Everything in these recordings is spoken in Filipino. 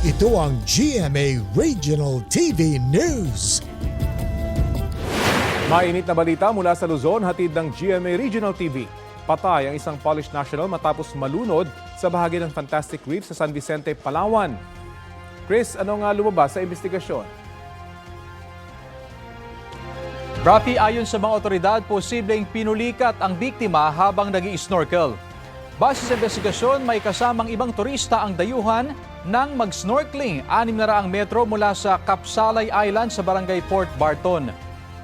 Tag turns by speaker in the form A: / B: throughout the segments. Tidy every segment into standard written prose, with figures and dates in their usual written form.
A: Ito ang GMA Regional TV News.
B: Mainit na balita mula sa Luzon, hatid ng GMA Regional TV. Patay ang isang Polish national matapos malunod sa bahagi ng Fantastic Reef sa San Vicente, Palawan. Chris, ano nga lumabas sa investigasyon?
C: Rafi, ayon sa mga otoridad, posibleng pinulikat ang biktima habang nag-i-snorkel. Base sa investigasyon, may kasamang ibang turista ang dayuhan nang mag-snorkeling 600 metro mula sa Kapsalay Island sa barangay Port Barton.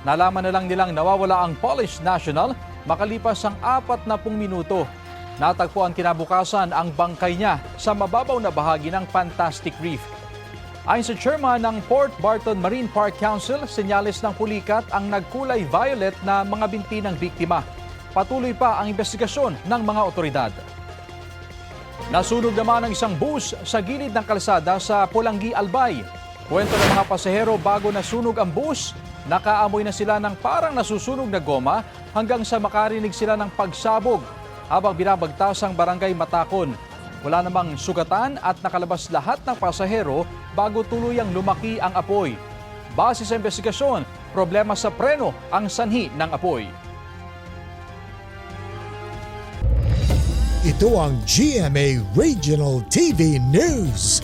C: Nalaman na lang nilang nawawala ang Polish national makalipas ang 40 minuto. Natagpuan kinabukasan ang bangkay niya sa mababaw na bahagi ng Fantastic Reef. Ayon sa chairman ng Port Barton Marine Park Council, senyales ng pulikat ang nagkulay violet na mga binti ng biktima. Patuloy pa ang investigasyon ng mga otoridad. Nasunog naman ang isang bus sa gilid ng kalsada sa Pulangi, Albay. Kwento ng mga pasahero, bago nasunog ang bus, nakaamoy na sila ng parang nasusunog na goma hanggang sa makarinig sila ng pagsabog habang binabagtas ang barangay Matakon. Wala namang sugatan at nakalabas lahat ng pasahero bago tuluyang lumaki ang apoy. Base sa investigasyon, problema sa preno ang sanhi ng apoy.
A: Ito ang GMA Regional TV News.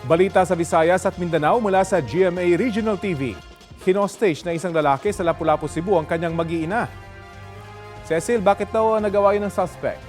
B: Balita sa Visayas at Mindanao mula sa GMA Regional TV. Hinostage na isang lalaki sa Lapu-Lapu, Cebu ang kanyang mag-iina. Cecil, bakit daw nagawa yun ng suspect?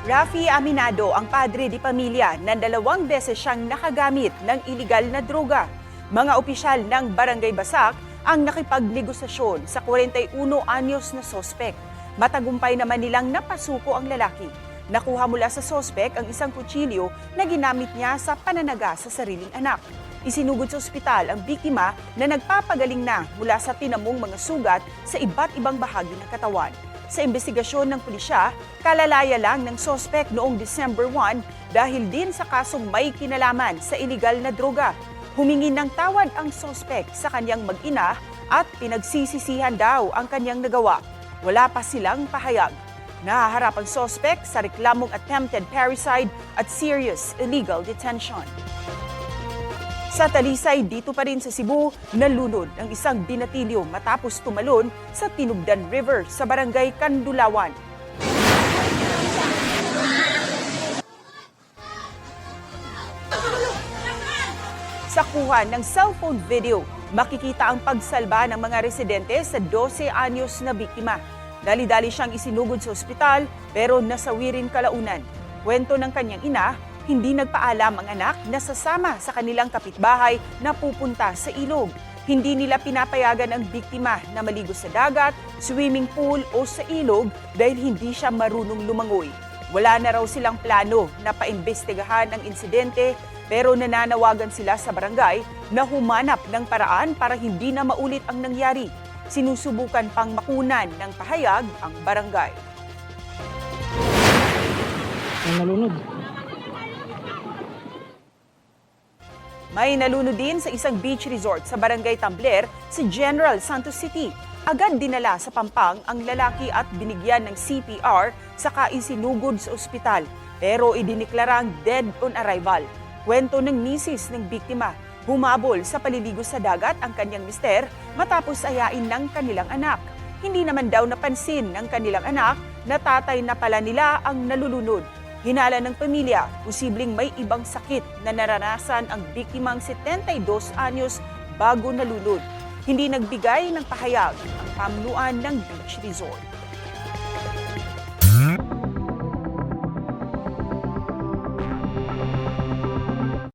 D: Rafi aminado ang padre di pamilya na 2 beses siyang nakagamit ng iligal na droga. Mga opisyal ng Barangay Basak ang nakipagnegosasyon sa 41 anyos na sospek. Matagumpay naman nilang napasuko ang lalaki. Nakuha mula sa sospek ang isang kutsilyo na ginamit niya sa pananaga sa sariling anak. Isinugod sa ospital ang biktima na nagpapagaling na mula sa tinamong mga sugat sa iba't ibang bahagi ng katawan. Sa investigasyon ng pulisya, kalalaya lang ng sospek noong December 1 dahil din sa kasong may kinalaman sa iligal na droga. Humingi ng tawad ang sospek sa kanyang mag-ina at pinagsisisihan daw ang kanyang nagawa. Wala pa silang pahayag. Nahaharap ang sospek sa reklamong attempted parricide at serious illegal detention. Sa Talisay, dito pa rin sa Cebu, nalunod ang isang binatilyo matapos tumalon sa Tinubdan River sa barangay Kandulawan. Sa kuha ng cellphone video, makikita ang pagsalba ng mga residente sa 12 anyos na biktima. Dali-dali siyang isinugod sa ospital pero nasawi rin kalaunan. Kwento ng kanyang ina, hindi nagpaalam ang anak na sasama sa kanilang kapitbahay na pupunta sa ilog. Hindi nila pinapayagan ang biktima na maligo sa dagat, swimming pool o sa ilog dahil hindi siya marunong lumangoy. Wala na raw silang plano na paimbestigahan ang insidente pero nananawagan sila sa barangay na humanap ng paraan para hindi na maulit ang nangyari. Sinusubukan pang makunan ng pahayag ang barangay.
E: Nalunod.
D: May nalunod din sa isang beach resort sa barangay Tambler sa General Santos City. Agad dinala sa Pampang ang lalaki at binigyan ng CPR saka isinugod sa ospital pero idineklarang dead on arrival. Kwento ng misis ng biktima, humabol sa paliligo sa dagat ang kanyang mister matapos ayain ng kanilang anak. Hindi naman daw napansin ng kanilang anak na tatay na pala nila ang nalulunod. Hinala ng pamilya, posibleng may ibang sakit na naranasan ang biktimang 72 anyos bago nalunod. Hindi nagbigay ng pahayag ang pamunuan ng beach resort.